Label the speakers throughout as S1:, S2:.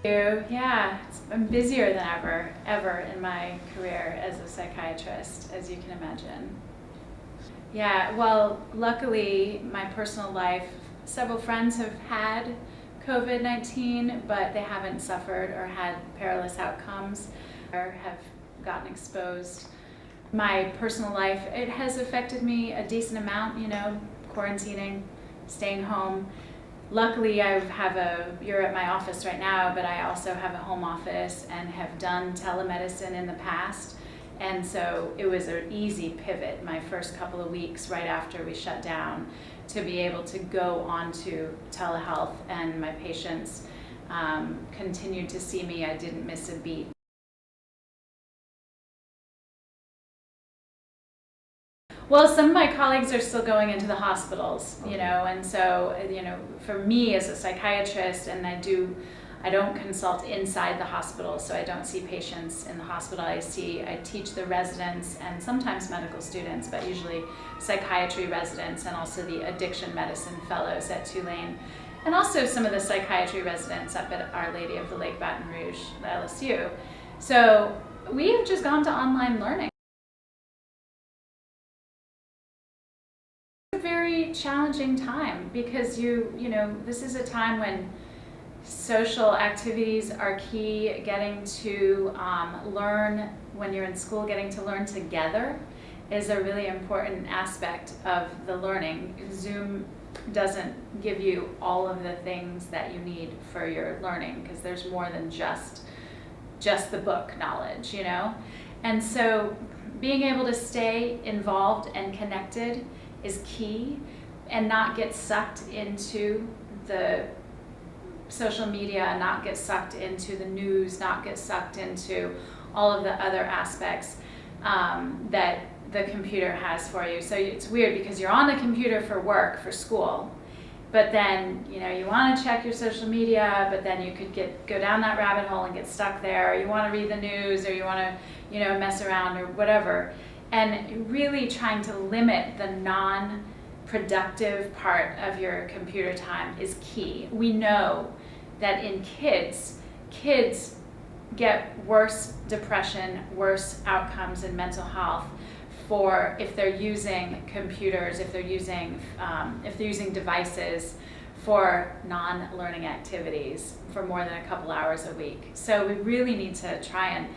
S1: Yeah, I'm busier than ever in my career as a psychiatrist, as you can imagine. Yeah, well, luckily, my personal life, several friends have had COVID-19, but they haven't suffered or had perilous outcomes or have gotten exposed. My personal life, it has affected me a decent amount, quarantining, staying home. Luckily, you're at my office right now, but I also have a home office and have done telemedicine in the past. And so it was an easy pivot my first couple of weeks right after we shut down to be able to go onto telehealth, and my patients continued to see me. I didn't miss a beat. Well, some of my colleagues are still going into the hospitals, and so, for me as a psychiatrist, and I don't consult inside the hospital, so I don't see patients in the hospital. I teach the residents and sometimes medical students, but usually psychiatry residents, and also the addiction medicine fellows at Tulane, and also some of the psychiatry residents up at Our Lady of the Lake Baton Rouge, the LSU. So we've just gone to online learning. It's a very challenging time because this is a time when social activities are key. Getting to learn when you're in school, getting to learn together is a really important aspect of the learning. Zoom doesn't give you all of the things that you need for your learning because there's more than just the book knowledge, And so being able to stay involved and connected is key, and not get sucked into the social media, not get sucked into the news, not get sucked into all of the other aspects that the computer has for you. So it's weird because you're on the computer for work, for school, but then you want to check your social media, but then you could go down that rabbit hole and get stuck there, or you want to read the news, or you want to mess around or whatever. And really trying to limit the non-productive part of your computer time is key. We know that in kids get worse depression, worse outcomes in mental health if they're using computers, if they're using devices for non-learning activities for more than a couple hours a week. So we really need to try and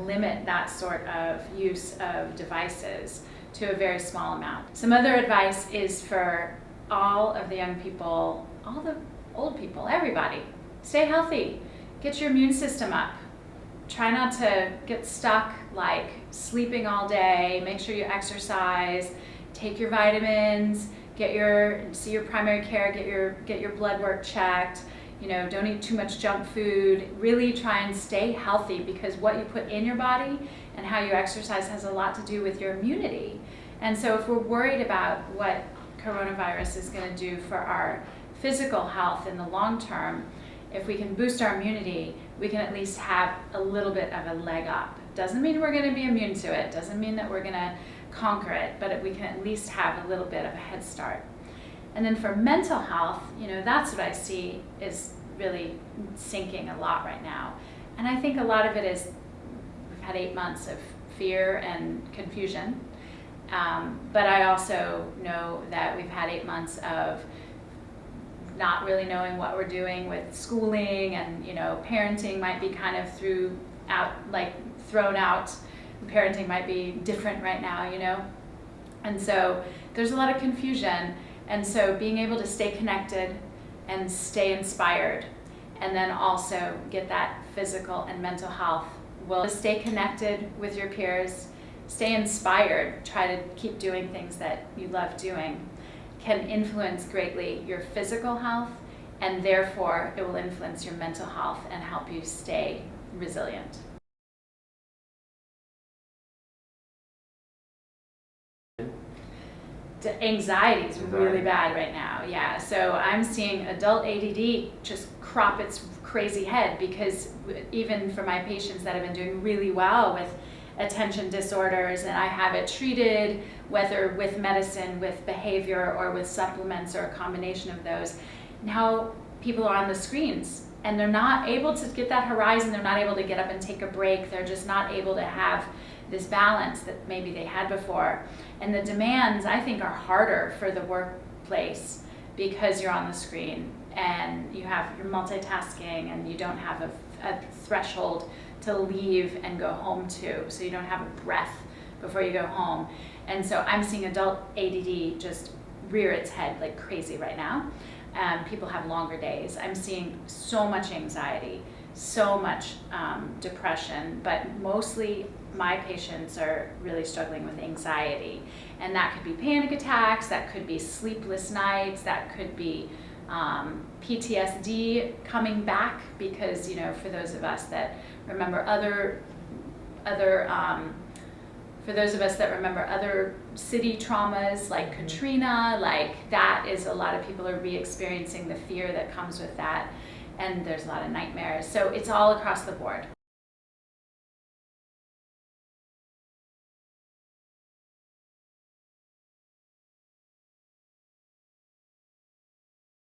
S1: limit that sort of use of devices to a very small amount. Some other advice is for all of the young people, all the old people, everybody. Stay healthy. Get your immune system up. Try not to get stuck like sleeping all day. Make sure you exercise. Take your vitamins. See your primary care. Get your blood work checked. Don't eat too much junk food. Really try and stay healthy, because what you put in your body and how you exercise has a lot to do with your immunity. And so if we're worried about what coronavirus is going to do for our physical health in the long term, if we can boost our immunity, we can at least have a little bit of a leg up. Doesn't mean we're going to be immune to it. Doesn't mean that we're going to conquer it, but we can at least have a little bit of a head start. And then for mental health, that's what I see is really sinking a lot right now. And I think a lot of it is we've had 8 months of fear and confusion. But I also know that we've had 8 months of not really knowing what we're doing with schooling, and parenting might be kind of thrown out. Parenting might be different right now, And so there's a lot of confusion. And so being able to stay connected and stay inspired, and then also get that physical and mental health, will stay connected with your peers, stay inspired, try to keep doing things that you love doing, can influence greatly your physical health, and therefore it will influence your mental health and help you stay resilient. The anxiety is really bad right now, yeah. So I'm seeing adult ADD just crop its crazy head, because even for my patients that have been doing really well with attention disorders, and I have it treated, whether with medicine, with behavior, or with supplements, or a combination of those, now people are on the screens and they're not able to get that horizon. They're not able to get up and take a break. They're just not able to have this balance that maybe they had before. And the demands, I think, are harder for the workplace because you're on the screen and you're multitasking and you don't have a threshold to leave and go home to. So you don't have a breath before you go home. And so I'm seeing adult ADD just rear its head like crazy right now. People have longer days. I'm seeing so much anxiety, so much depression, but mostly my patients are really struggling with anxiety. And that could be panic attacks, that could be sleepless nights, that could be PTSD coming back because, you know, for those of us that remember other city traumas like Katrina, like that is a lot of people are re-experiencing the fear that comes with that, and there's a lot of nightmares. So it's all across the board.